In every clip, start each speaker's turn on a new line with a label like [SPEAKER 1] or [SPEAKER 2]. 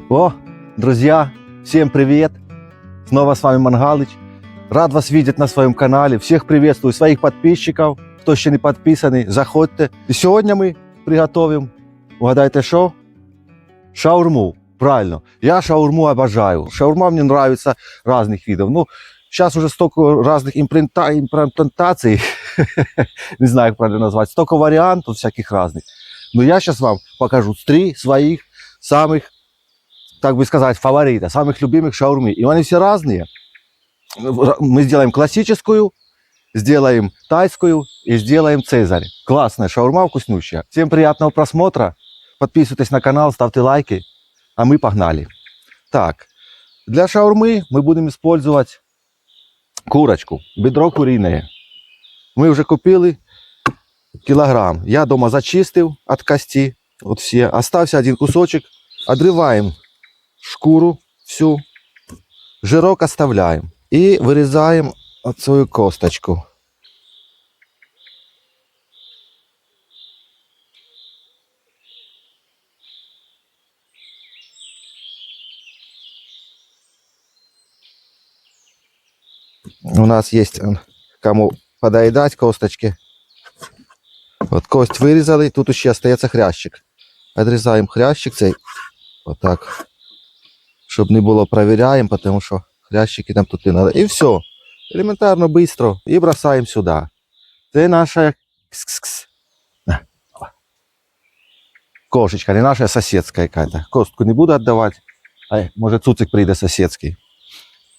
[SPEAKER 1] О, друзья, всем привет! Снова с вами Мангалыч. Рад вас видеть на своем канале. Всех приветствую, своих подписчиков. Кто еще не подписанный, заходьте. И сегодня мы приготовим, угадайте что? Шаурму. Правильно. Я шаурму обожаю. Шаурма мне нравится разных видов. Ну, сейчас уже столько разных имплантаций, не знаю, как правильно назвать, столько вариантов всяких разных. Но я сейчас вам покажу 3 своих самых, так бы сказать, фаворита, самых любимых шаурмы. И они все разные. Мы сделаем классическую, сделаем тайскую и сделаем цезарь. Классная шаурма, вкуснющая. Всем приятного просмотра. Подписывайтесь на канал, ставьте лайки. А мы погнали. Так, для шаурмы мы будем использовать курочку, бедро куриное. Мы уже купили килограмм. Я дома зачистил от кости. Вот все. Остався один кусочек. Отрываем шкуру всю. Жирок оставляем. И вырезаем от свою косточку. У нас есть кому подоедать косточки. Вот кость вырезали, тут еще остается хрящик. Отрезаем хрящик цей. Вот так. Чтобы не было, проверяем, потому что хрящики нам тут не надо. И все. Элементарно, быстро. И бросаем сюда. Это наша кошечка, не наша, соседская какая-то. Костку не буду отдавать. Ай, может, цуцик придет соседский.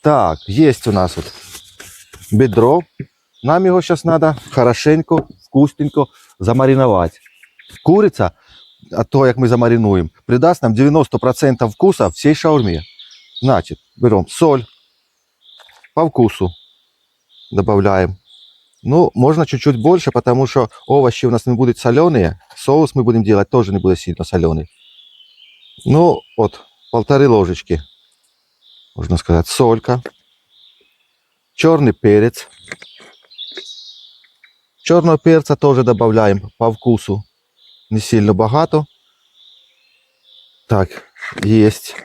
[SPEAKER 1] Так, есть у нас вот бедро. Нам его сейчас надо хорошенько, вкусненько замариновать. Курица, от того, как мы замаринуем, придаст нам 90% вкуса всей шаурме. Значит, берем соль по вкусу, добавляем. Ну, можно чуть-чуть больше, потому что овощи у нас не будут соленые. Соус мы будем делать тоже не будет сильно соленый. Ну, вот, 1,5 ложечки, можно сказать, солька. Черный перец. Черного перца тоже добавляем по вкусу. Не сильно богато. Так, есть.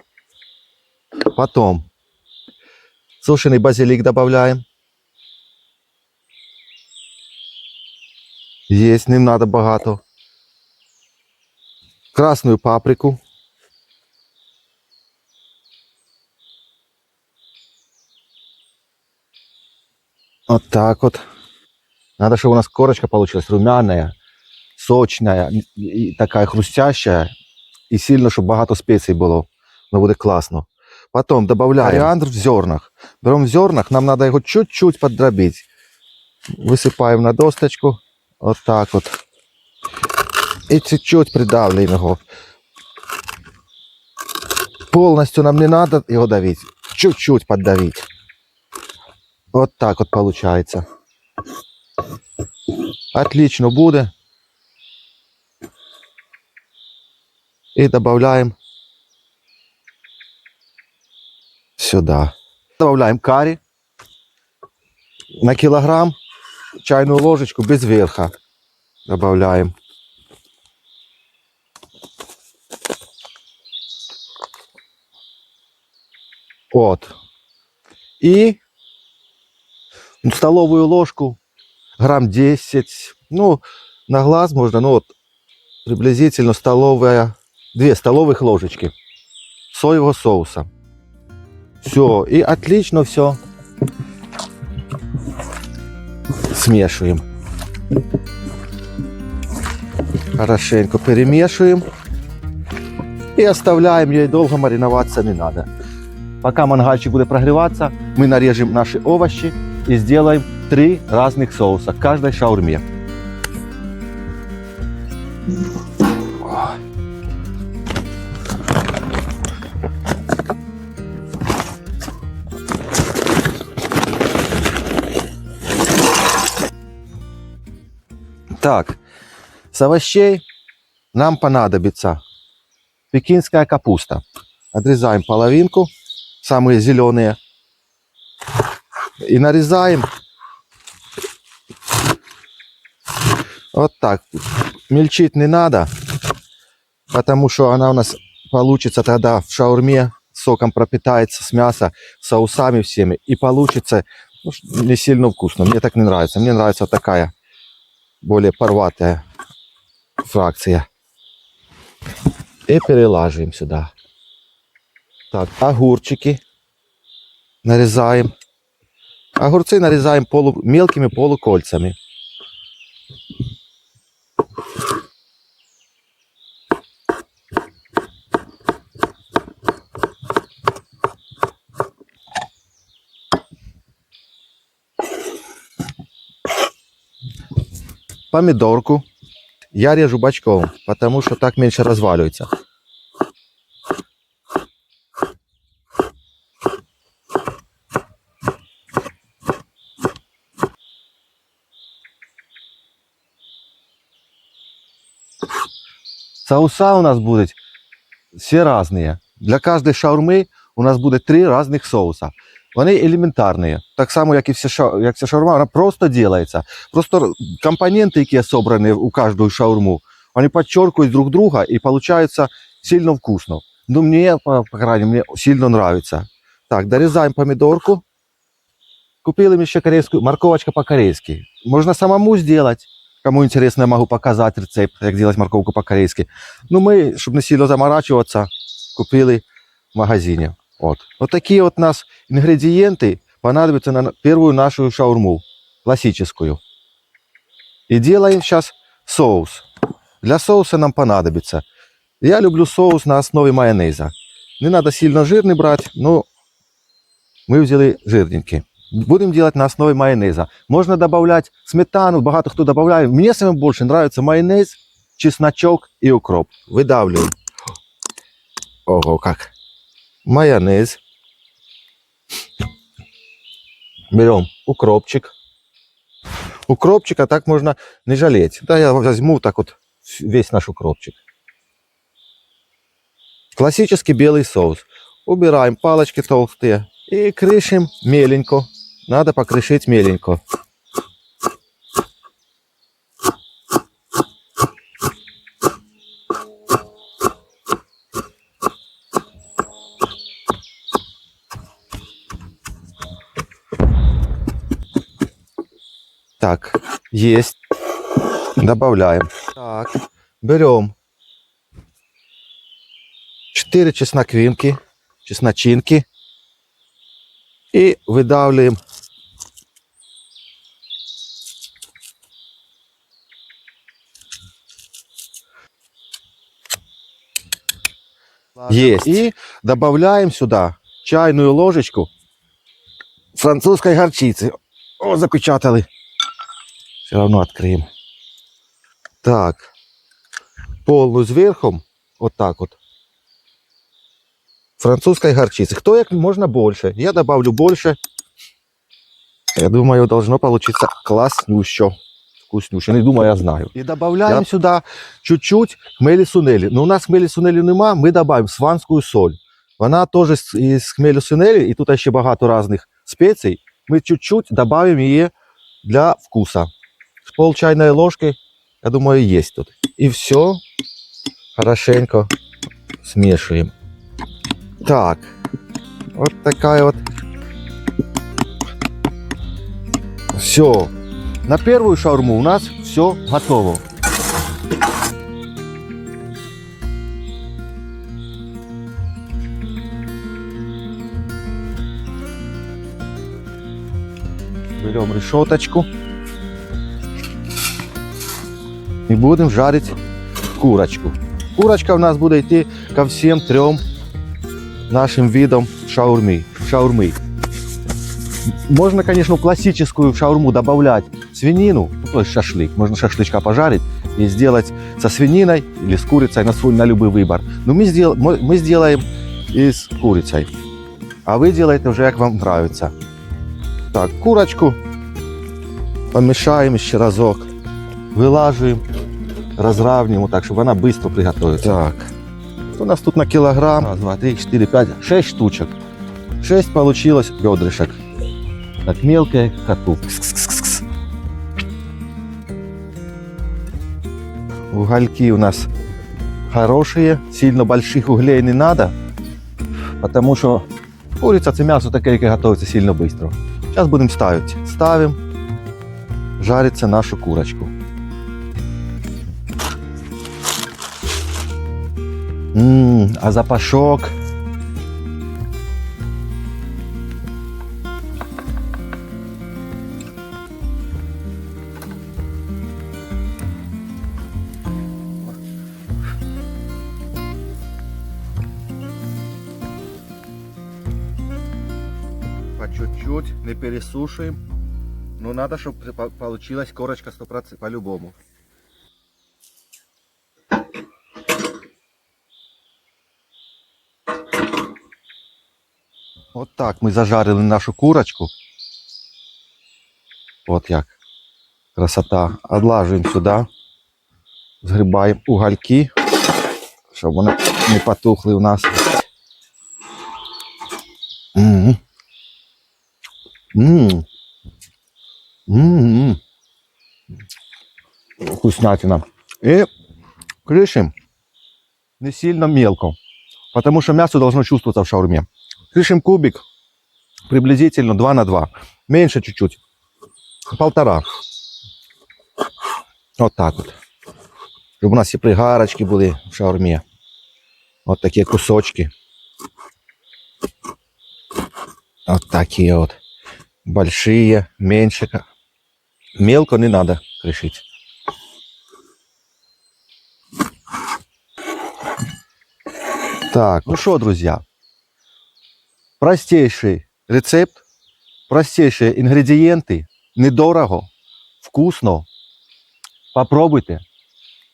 [SPEAKER 1] Потом сушеный базилик добавляем. Есть, не надо богато. Красную паприку. Вот так вот. Надо, чтобы у нас корочка получилась румяная, сочная, и такая хрустящая. И сильно, чтобы багато специй было. Но будет классно. Потом добавляем кориандр в зернах. Берем в зернах, нам надо его чуть-чуть поддробить. Высыпаем на досточку. Вот так вот. И чуть-чуть придавливаем его. Полностью нам не надо его давить. Чуть-чуть поддавить. Вот так вот получается. Отлично будет. И добавляем сюда. Добавляем карри на килограмм, чайную ложечку без верха. Добавляем. Вот. И столовую ложку, грамм 10. Ну, на глаз можно, ну вот, приблизительно 2 столовых ложечки соевого соуса. Все, и отлично все смешиваем. Хорошенько перемешиваем. И оставляем, ей долго мариноваться не надо. Пока мангальчик будет прогреваться, мы нарежем наши овощи и сделаем 3 разных соуса к каждой шаурме. Так, с овощей нам понадобится пекинская капуста. Отрезаем половинку, самые зеленые, и нарезаем вот так. Мельчить не надо, потому что она у нас получится тогда в шаурме, соком пропитается с мяса, соусами всеми, и получится не сильно вкусно. Мне так не нравится. Мне нравится такая более порватая фракция. И перелаживаем сюда. Так, огурчики нарезаем. Огурцы нарезаем мелкими полукольцами. Помидорку я режу бочком, потому что так меньше разваливается. Соуса у нас будут все разные. Для каждой шаурми у нас буде 3 різних соуса. Вони елементарні. Так само, як і вся шаурма, вона просто робиться. Просто компоненти, які зібрані у кожну шаурму, вони підчеркують друг друга і виходить сильно вкусно. Ну, мені, по крайней мере, сильно нравится. Так, дорезаем помидорку. Купили мы еще корейскую, морковочка по-корейски. Можно самому сделать. Кому интересно, я могу показать рецепт, как делать морковку по-корейски. Ну, мы, чтобы не сильно заморачиваться, купили в магазине. Вот такие вот у нас ингредиенты понадобятся на первую нашу шаурму, классическую. И делаем сейчас соус. Для соуса нам понадобится. Я люблю соус на основе майонеза. Не надо сильно жирный брать, но мы взяли жирненький. Будем делать на основе майонеза. Можно добавлять сметану, багато кто добавляет. Мне самое больше нравится майонез, чесночок и укроп. Выдавливаем. Ого, как. Майонез. Берем укропчик. Укропчика так можно не жалеть. Да, я возьму так вот весь наш укропчик. Классический белый соус. Убираем палочки толстые и крышим меленько. Надо покрышить меленько. Так, есть. Добавляем. Так, берем 4 чесночинки и выдавливаем. Есть. И добавляем сюда чайную ложечку французской горчицы. О, запечатали. Все равно откроем. Так. Полную сверху. Вот так вот. Французской горчицы. Кто как можно больше. Я добавлю больше. Я думаю, должно получиться класснюще. Вкуснюще. Не думаю, я знаю. И добавляем сюда чуть-чуть хмели-сунели. Но у нас хмели-сунели нема, мы добавим сванскую соль. Она тоже из хмели-сунели, и тут еще багато разных специй. Мы чуть-чуть добавим ее для вкуса. Пол чайной ложки, я думаю, есть тут. И все хорошенько смешиваем. Так, вот такая вот. Все. На первую шаурму у нас все готово. Берем решеточку и будем жарить курочку. Курочка у нас будет идти ко всем 3 нашим видам шаурмы. Можно, конечно, в классическую шаурму добавлять свинину, то есть шашлык. Можно шашлычка пожарить и сделать со свининой или с курицей на любой выбор. Но мы сделаем и с курицей. А вы делаете уже, как вам нравится. Так, курочку помешаем еще разок. Вылаживаем, разравниваем, так, чтобы она быстро приготовилась. Так, у нас тут на килограмм. 1, 2, 3, 4, 5, 6 штучек. 6 получилось бедрышек. Так, мелкая коту. Угольки у нас хорошие, сильно больших углей не надо, потому что курица це м'ясо таке, яке готується сильно швидко. Зараз будемо ставити. Ставимо, жариться нашу курочку. А запашок. По чуть-чуть, не пересушиваем. Но надо, чтобы получилась корочка 100% по-любому. Вот так мы зажарили нашу курочку. Вот як. Красота. Отлаживаем сюда. Згрібаємо угольки, щоб вони не потухли у нас. Вкуснятина. И крышим не сильно мелко, потому что мясо должно чувствоваться в шаурме. Крышим кубик приблизительно 2 на 2. Меньше чуть-чуть. 1,5. Вот так вот. Чтобы у нас все пригарочки были в шаурме. Вот такие кусочки. Вот такие вот. Большие, меньше. Мелко не надо крышить. Так, ну что, друзья. Простейший рецепт. Простейшие ингредиенты. Недорого. Вкусно. Попробуйте.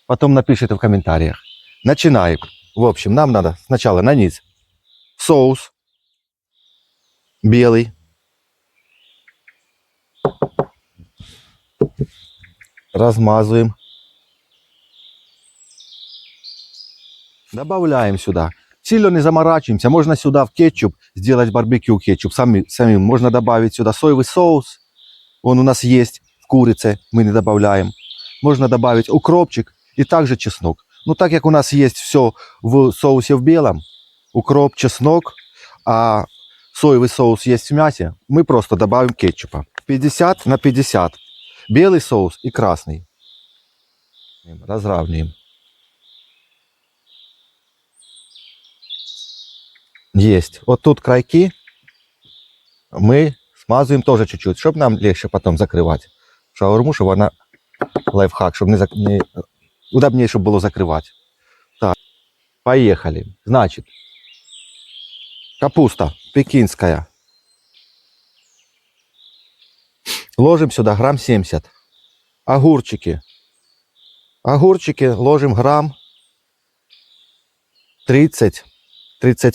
[SPEAKER 1] Потом напишите в комментариях. Начинаем. В общем, нам надо сначала на низ соус белый. Размазываем. Добавляем сюда. Сильно не заморачиваемся. Можно сюда в кетчуп сделать барбекю кетчуп. Самим. Можно добавить сюда соевый соус. Он у нас есть в курице. Мы не добавляем. Можно добавить укропчик и также чеснок. Ну, так как у нас есть все в соусе в белом, укроп, чеснок, а соевый соус есть в мясе, мы просто добавим кетчупа. 50 на 50. Белый соус и красный. Разравниваем. Есть. Вот тут крайки мы смазываем тоже чуть-чуть, чтобы нам легче потом закрывать шаурму, чтобы она... Лайфхак, чтобы не удобнее, чтобы было закрывать. Так, поехали. Значит, капуста пекинская. Ложим сюда грамм 70. Огурчики. Огурчики ложим грамм 30-35.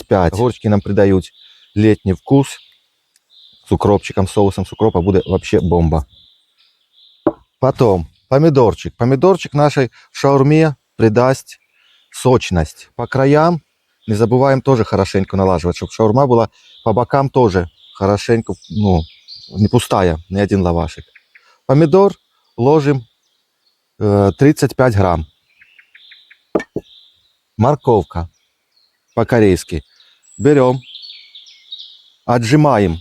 [SPEAKER 1] Огурчики нам придают летний вкус. С укропчиком, соусом с укропа будет вообще бомба. Потом помидорчик. Помидорчик нашей шаурме придаст сочность. По краям не забываем тоже хорошенько налаживать, чтобы шаурма была по бокам тоже хорошенько, ну, не пустая, ни один лавашек. Помидор ложим 35 грамм. Морковка по-корейски. Берем, отжимаем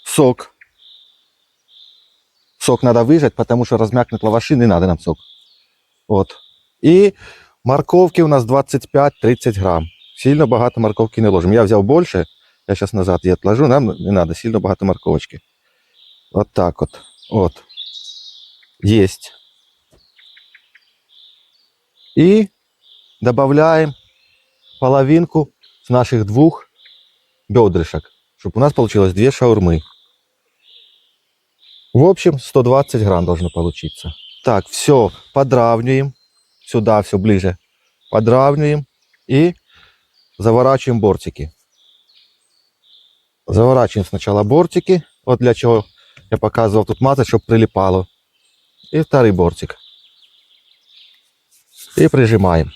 [SPEAKER 1] сок. Сок надо выжать, потому что размякнуть лаваши не надо нам сок. Вот. И морковки у нас 25-30 грамм. Сильно богато морковки не ложим. Я взял больше, я сейчас назад ее отложу, нам не надо сильно богато морковочки. Вот так вот. Вот. Есть. И добавляем половинку с наших 2 бедрышек, чтобы у нас получилось 2 шаурмы. В общем, 120 грамм должно получиться. Так, все подравниваем. Сюда все ближе. Подравниваем и заворачиваем бортики. Заворачиваем сначала бортики. Вот для чего я показывал тут мазать, чтобы прилипало. И второй бортик. И прижимаем.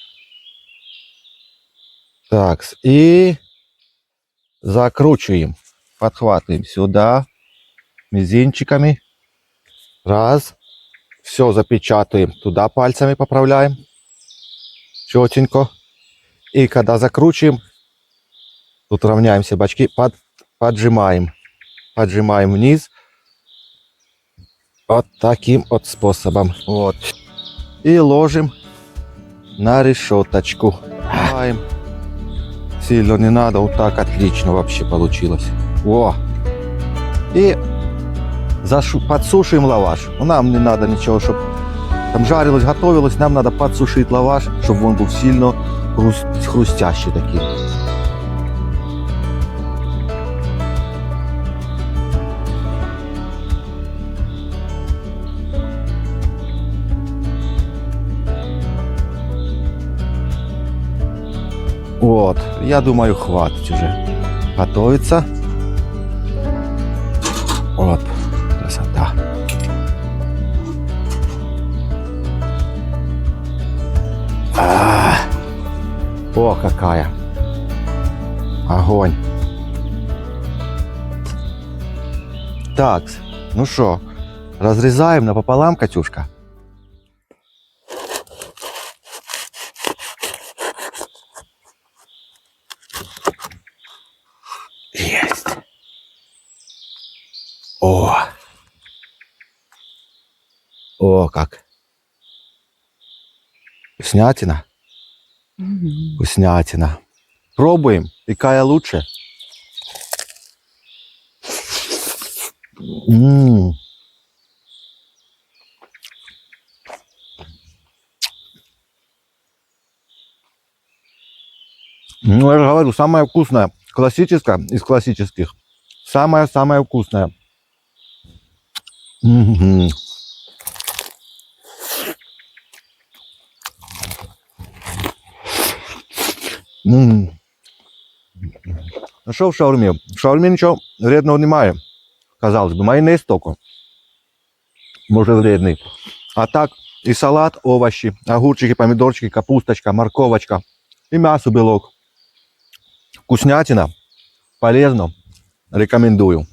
[SPEAKER 1] Так, и закручиваем. Подхватываем сюда мизинчиками. Раз. Все запечатываем. Туда пальцами поправляем. Четенько. И когда закручиваем, тут равняем все бочки, поджимаем. Поджимаем вниз. Вот таким вот способом. Вот. И ложим на решеточку. Сильно не надо, вот так отлично вообще получилось. О! И подсушиваем лаваш. Нам не надо ничего, чтобы там жарилось, готовилось. Нам надо подсушить лаваш, чтобы он был сильно хрустящий такой. Вот, я думаю, хватит уже готовится. Вот, красота. О, какая. Огонь. Так, ну что, разрезаем напополам, Катюшка. Есть. О, как. Вкуснятина. Вкуснятина. Пробуем. И какая лучше. Ну, я же говорю, самая вкусная. Классическая из классических. Самая-самая вкусная. Ну что в шаурме? В шаурме ничего вредного немає. Казалось бы, майонез только. Может вредный. А так и салат, овощи, огурчики, помидорчики, капусточка, морковочка. И мясо, белок. Вкуснятина. Полезно. Рекомендую.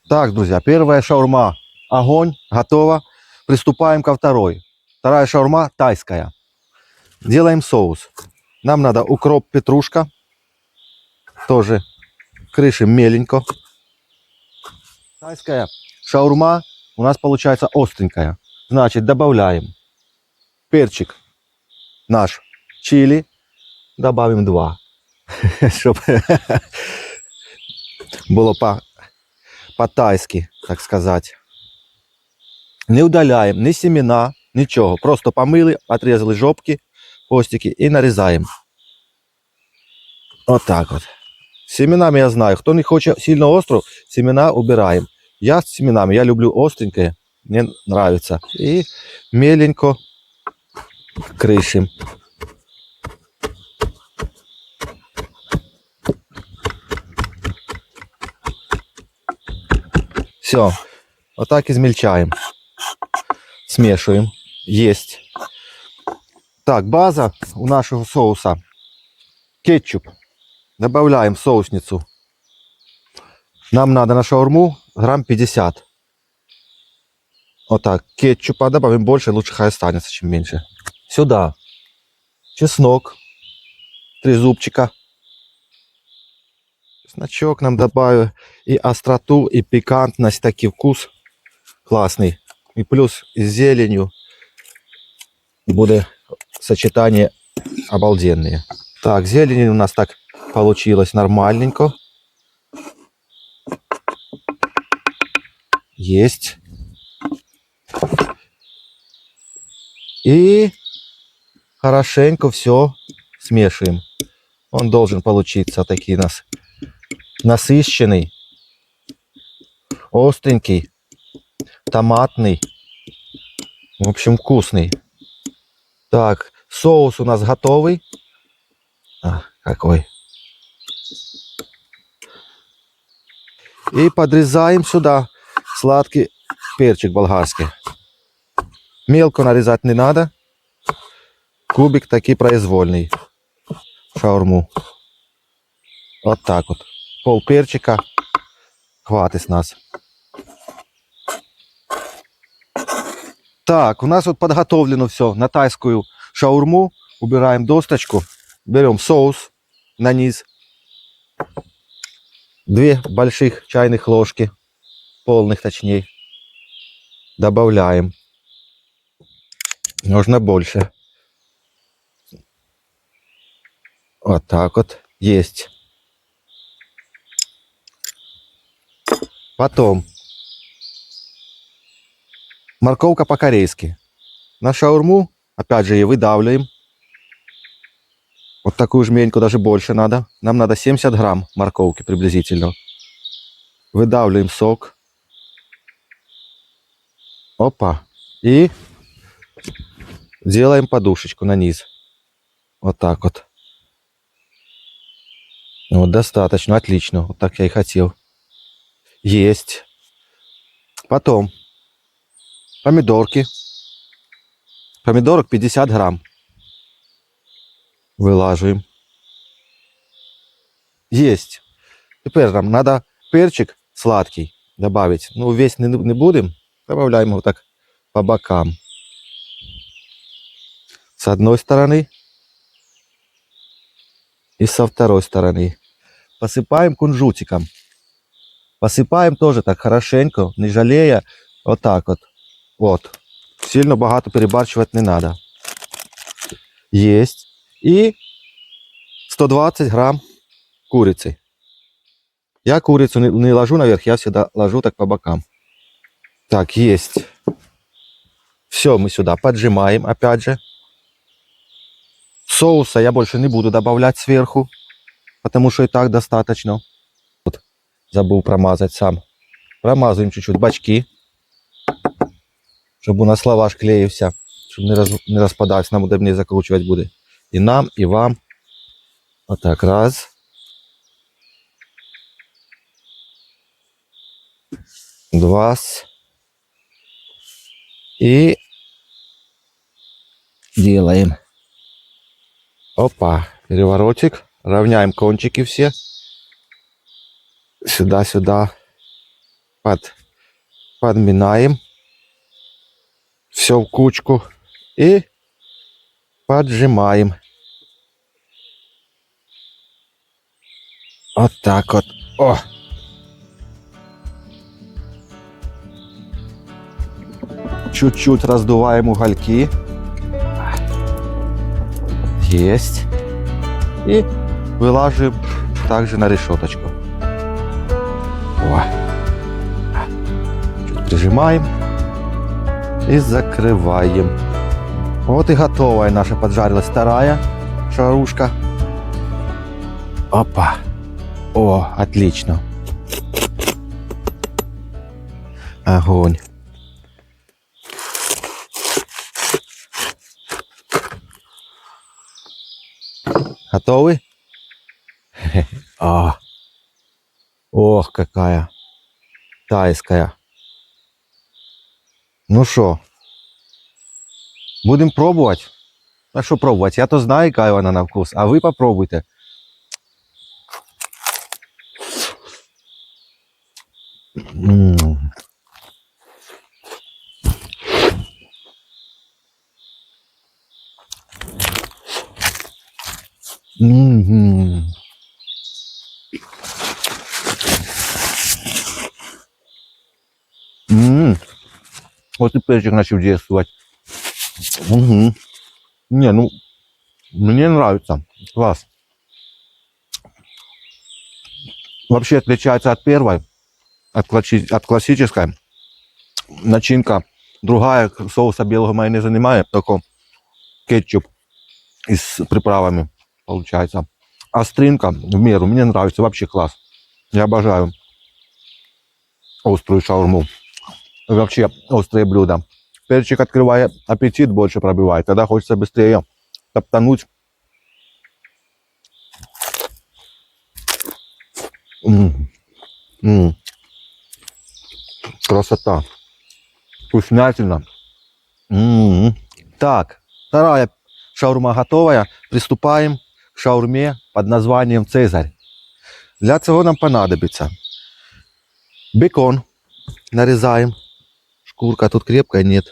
[SPEAKER 1] Так, друзья, первая шаурма. Огонь, готово. Приступаем ко второй. Вторая шаурма тайская. Делаем соус. Нам надо укроп, петрушка. Тоже крышим меленько. Тайская шаурма у нас получается остренькая. Значит, добавляем перчик наш чили. Добавим 2. Чтобы было по-тайски, так сказать. Не удаляем ни семена, ничего. Просто помыли, отрезали жопки, хвостики и нарезаем. Вот так вот. С семенами я знаю. Кто не хочет сильно остро, семена убираем. Я с семенами, я люблю остренькое. Мне нравится. И меленько крышим. Все. Вот так измельчаем. Смешиваем. Есть. Так, база у нашего соуса. Кетчуп. Добавляем в соусницу. Нам надо на шаурму грамм 50. Вот так. Кетчупа добавим больше, лучше хай останется, чем меньше. Сюда чеснок. 3 зубчика. Чесночок нам добавим. И остроту, и пикантность. Такий вкус классный. И плюс с зеленью будет сочетание обалденное. Так, зелень у нас так получилось нормальненько. Есть. И хорошенько все смешиваем. Он должен получиться такой нас насыщенный, остренький, томатный. В общем, вкусный. Так, соус у нас готовый. Какой. И подрезаем сюда сладкий перчик болгарский. Мелко нарезать не надо. Кубик такой произвольный. Шаурму. Вот так вот. Пол перчика. Хватит с нас. Так, у нас вот подготовлено все на тайскую шаурму. Убираем досточку, берем соус на низ. 2 больших чайных ложки, полных точнее. Добавляем. Нужно больше. Вот так вот. Есть. Потом. Морковка по-корейски. На шаурму, опять же, ее выдавливаем. Вот такую жменьку, даже больше надо. Нам надо 70 грамм морковки приблизительно. Выдавливаем сок. Опа. И делаем подушечку на низ. Вот так вот. Вот достаточно, отлично. Вот так я и хотел. Есть. Потом помидорки. Помидорок 50 грамм. Вылаживаем. Есть. Теперь нам надо перчик сладкий добавить. Ну, весь не будем. Добавляем его так по бокам. С одной стороны и со второй стороны. Посыпаем кунжутиком. Посыпаем тоже так хорошенько, не жалея. Вот так вот. Вот. Сильно богато перебарщивать не надо. Есть. И 120 грамм курицы. Я курицу не ложу наверх, я всегда ложу так по бокам. Так, есть. Все мы сюда поджимаем, опять же. Соуса я больше не буду добавлять сверху, потому что и так достаточно. Вот, забыл промазать сам. Промазываем чуть-чуть бочки, чтобы у нас лаваш клеился, чтобы не распадался, нам удобнее закручивать будет. И нам, и вам. Вот так, раз. Два. И делаем. Опа, переворотик. Равняем кончики все. Сюда-сюда. Подминаем. Все в кучку. И поджимаем. Вот так вот. О! Чуть-чуть раздуваем угольки. Есть. И выложим также на решеточку. О. Чуть прижимаем и закрываем. Вот и готовая наша поджарилась вторая шарушка. Опа. О, отлично. Огонь. Готовы? А. Ох, какая тайская. Ну что, будем пробовать? А что пробовать? Я то знаю, какая она на вкус, а вы попробуйте. Вот и перчик начал действовать. Угу. Не, ну, мне нравится. Класс. Вообще отличается от первой, от классической. Начинка другая, соуса белого майонеза немає, только кетчуп и с приправами получается. Остринка в меру, мне нравится, вообще класс. Я обожаю острую шаурму. Вообще острые блюда. Перчик открывает аппетит, больше пробивает. Тогда хочется быстрее топтануть. Красота. Вкуснятина. Так, вторая шаурма готовая. Приступаем к шаурме под названием Цезарь. Для цього нам понадобится бекон. Нарезаем. Шкурка тут крепкая, нет.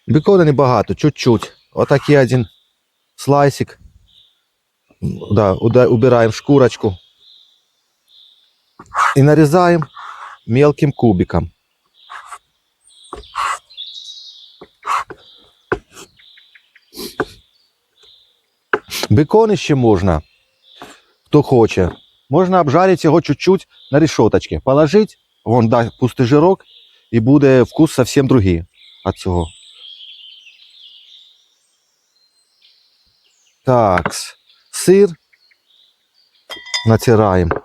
[SPEAKER 1] Бекона небагато, чуть-чуть. Отакий один слайсик. Да, убираем шкурочку. И нарезаем мелким кубиком. Бекон ще можна, хто хоче. Можна обжарити його чуть-чуть на решеточці. Положити, вон дасть пустий жирок, і буде вкус зовсім другий від цього. Так, сир натираємо.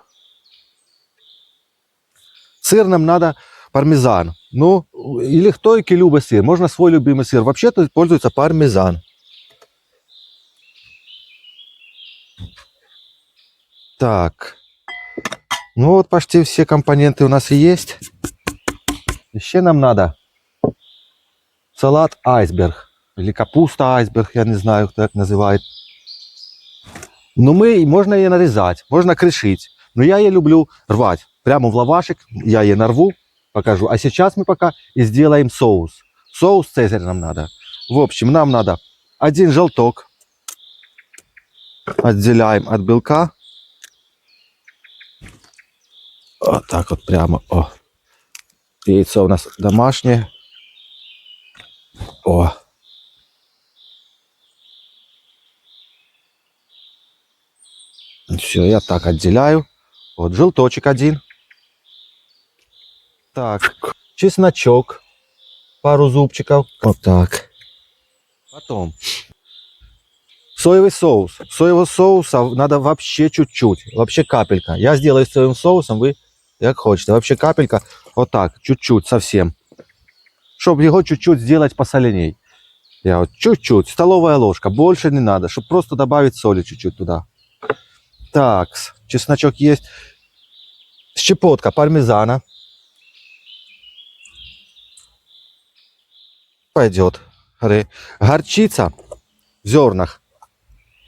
[SPEAKER 1] Сыр нам надо пармезан. Ну, или кто и любит сыр. Можно свой любимый сыр. Вообще-то пользуется пармезан. Так. Ну вот почти все компоненты у нас и есть. Еще нам надо салат айсберг. Или капуста айсберг, я не знаю, кто это называет. Ну, можно ее нарезать, можно крышить. Но я ее люблю рвать. Прямо в лавашик я ее нарву, покажу. А сейчас мы пока и сделаем соус. Соус цезарь нам надо. В общем, нам надо один желток. Отделяем от белка. Вот так вот прямо. О. Яйцо у нас домашнее. О. Все, я так отделяю. Вот желточек один. Так, чесночок. Пару зубчиков. Вот так. Потом соевый соус. Соевого соуса надо вообще чуть-чуть. Вообще капелька. Я сделаю с соевым соусом, вы как хочете. Вообще капелька. Вот так, чуть-чуть совсем. Чтобы его чуть-чуть сделать посоленей. Я вот чуть-чуть. Столовая ложка. Больше не надо. Чтобы просто добавить соли чуть-чуть туда. Так, чесночок есть. Щепотка пармезана. Пойдет. Горчица в зернах.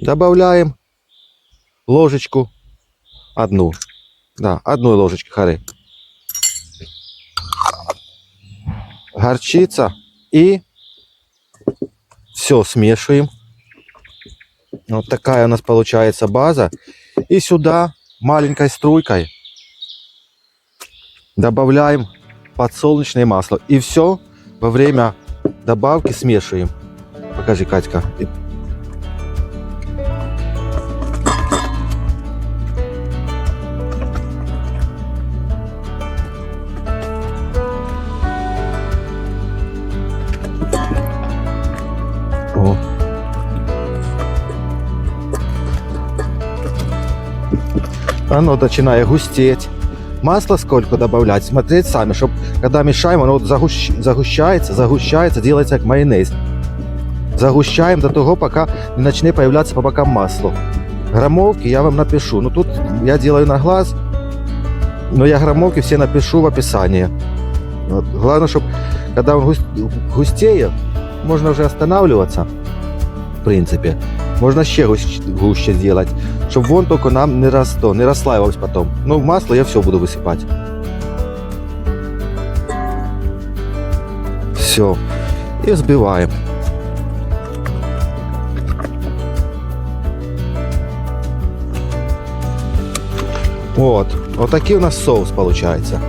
[SPEAKER 1] Добавляем ложечку одну. Да, одной ложечки хоры. Горчица и все смешиваем. Вот такая у нас получается база. И сюда маленькой струйкой добавляем подсолнечное масло. И все во время добавки смешиваем. Покажи, Катька. О. Оно начинает густеть. Масло сколько добавлять, смотреть сами, чтобы когда мешаем, оно загущается, делается как майонез. Загущаем до того, пока не начнет появляться по бокам масло. Граммовки я вам напишу. Ну тут я делаю на глаз, но я граммовки все напишу в описании. Вот. Главное, чтобы когда он густеет, можно уже останавливаться, в принципе. Можно еще гуще сделать, чтобы вон только нам не расслаивалось потом. Но в масло я все буду высыпать. Все. И взбиваем. Вот такой у нас соус получается.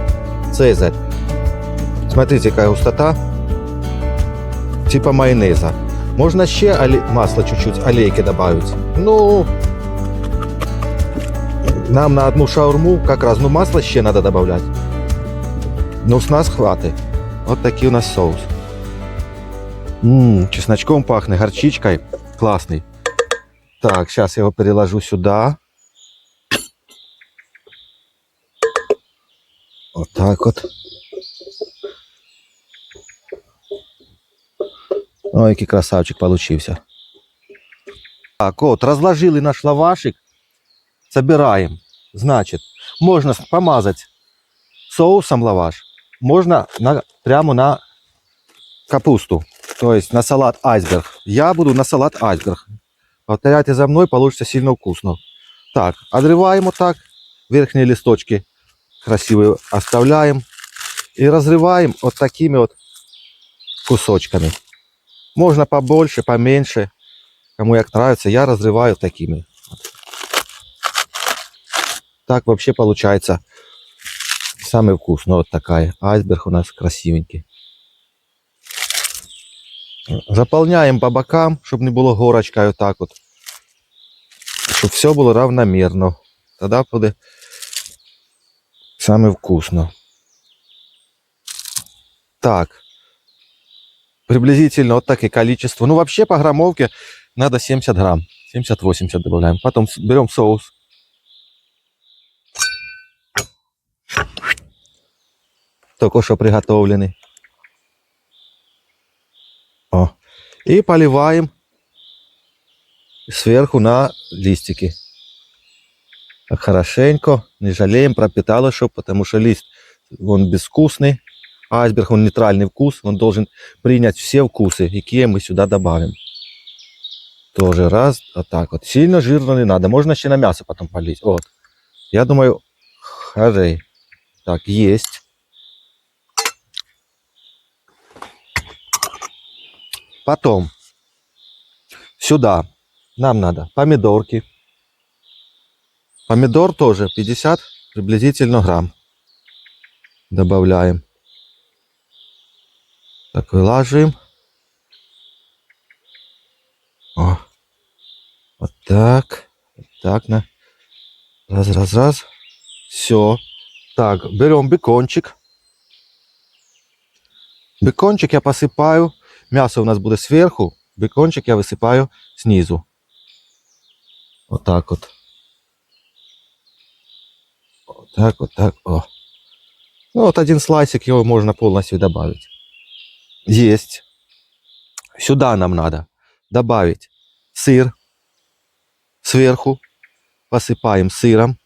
[SPEAKER 1] Цезарь. Смотрите, какая густота. Типа майонеза. Можно еще масло чуть-чуть, олейки добавить. Ну, нам на одну шаурму как раз, масло еще надо добавлять. Но с нас хватит. Вот такой у нас соус. Чесночком пахнет, горчичкой. Классный. Так, сейчас я его переложу сюда. Вот так вот. Ой, який красавчик получился. Так, вот, разложили наш лавашик. Собираем. Значит, можно помазать соусом лаваш. Можно прямо на капусту. То есть на салат айсберг. Я буду на салат айсберг. Повторяйте за мной, получится сильно вкусно. Так, отрываем вот так. Верхние листочки красивые оставляем. И разрываем вот такими вот кусочками. Можно побольше, поменьше. Кому як нравится, я разрываю такими. Так вообще получается самый вкусный. Вот такая. Айсберг у нас красивенький. Заполняем по бокам, чтобы не было горочка вот так вот. Чтобы все было равномерно. Тогда будет самое вкусно. Так. Приблизительно вот такое количество. Ну вообще по граммовке надо 70 грамм. 70-80 добавляем. Потом берем соус. Только что приготовленный. О. И поливаем сверху на листики. Так хорошенько. Не жалеем, пропитало, что, потому что лист, он безвкусный. Айсберг, он нейтральный вкус. Он должен принять все вкусы, какие мы сюда добавим. Тоже раз, вот так вот. Сильно жирно не надо. Можно еще на мясо потом полить. Вот. Я думаю, хорей. Так, есть. Потом сюда нам надо помидорки. Помидор тоже 50 приблизительно грамм. Добавляем. Так, вылаживаем. О. Вот так. Вот так. Раз. Все. Так, берем бекончик. Бекончик я посыпаю. Мясо у нас будет сверху. Бекончик я высыпаю снизу. Вот так вот. Вот так. О. Ну вот один слайсик, его можно полностью добавить. Есть. Сюда нам надо добавить сыр. Сверху посыпаем сыром.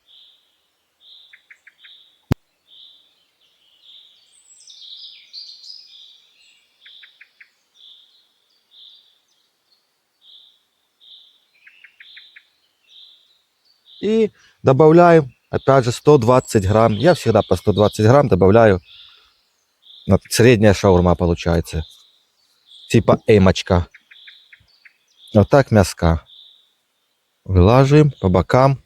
[SPEAKER 1] И добавляем, опять же, 120 грамм. Я всегда по 120 грамм добавляю. Вот, средняя шаурма получается. Типа эмочка. Вот так мяска. Вылаживаем по бокам.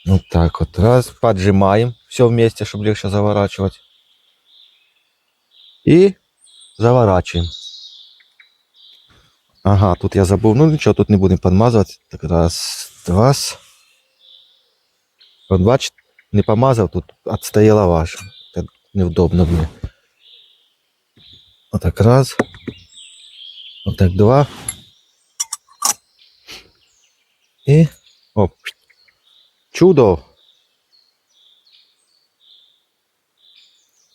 [SPEAKER 1] Вот так вот. Раз. Поджимаем все вместе, чтобы легче заворачивать. И заворачиваем. Ага, тут я забыл. Ну ничего, тут не будем подмазывать. Так, раз, два. Вот бачите, не помазал, тут отстояла ваша. Это неудобно мне. Вот так раз. Вот так два. И оп. Чудо.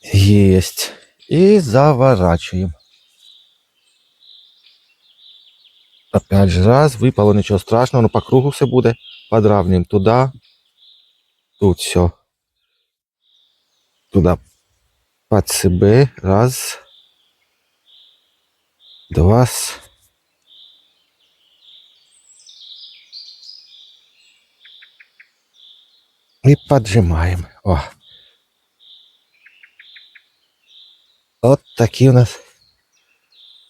[SPEAKER 1] Есть. И заворачиваем. Опять же раз. Выпало, ничего страшного. Но по кругу все будет. Подравниваем туда. Тут все. Туда под себе. Раз. Два. И поджимаем. О. Вот такие у нас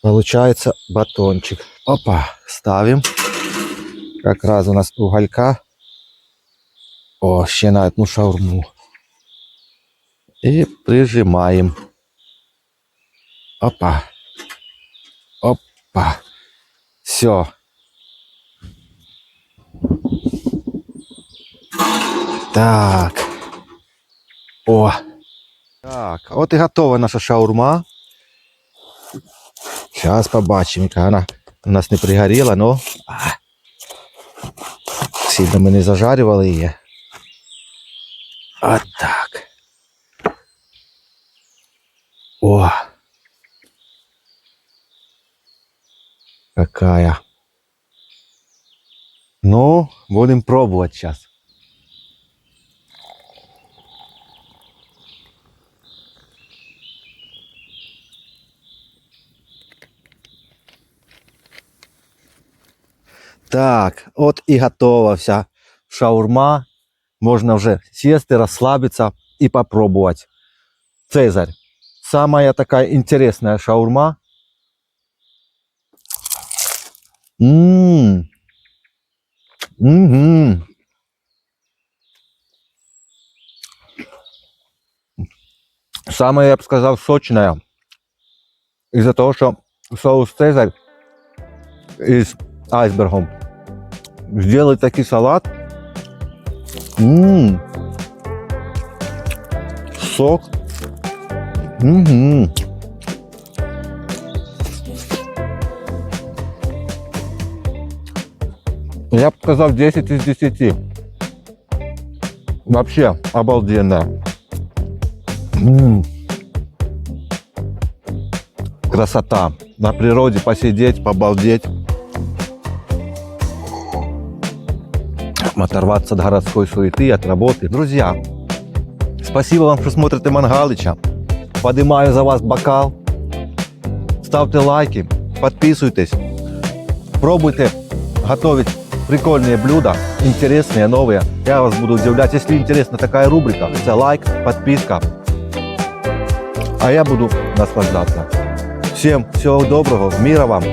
[SPEAKER 1] получается батончик. Опа. Ставим. Как раз у нас уголька. О, ще на одну шаурму. И прижимаем. Опа. Опа. Все. Так. О. Так, от і готова наша шаурма. Сейчас побачимо, яка вона у нас не пригоріла, но сильно ми не зажарювали її. От так. О. Какая. Ну, будем пробовать сейчас. Так, от і готова вся шаурма. Можна вже сісти, розслабитися і попробувати. Цезарь. Самая такая интересная шаурма. Ммм. Угу. Самое, я бы сказал, сочное. Из-за того, что соус Цезарь из айсбергом сделать такой салат. Сок. Угу. Я бы сказал 10 из 10. Вообще обалденно. Красота. На природе посидеть, побалдеть. Оторваться от городской суеты, от работы. Друзья, спасибо вам, что смотрите Мангалыча. Поднимаю за вас бокал. Ставьте лайки, подписывайтесь. Пробуйте готовить прикольные блюда, интересные, новые. Я вас буду удивлять. Если интересна такая рубрика, это лайк, подписка. А я буду наслаждаться. Всем всего доброго, мира вам.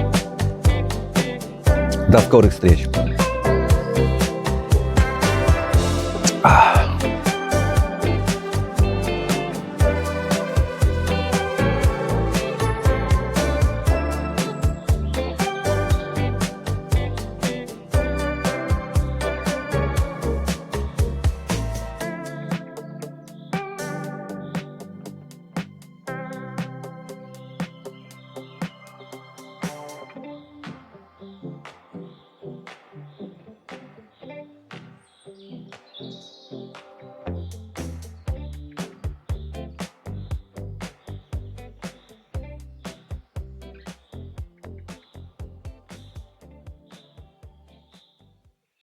[SPEAKER 1] До скорых встреч.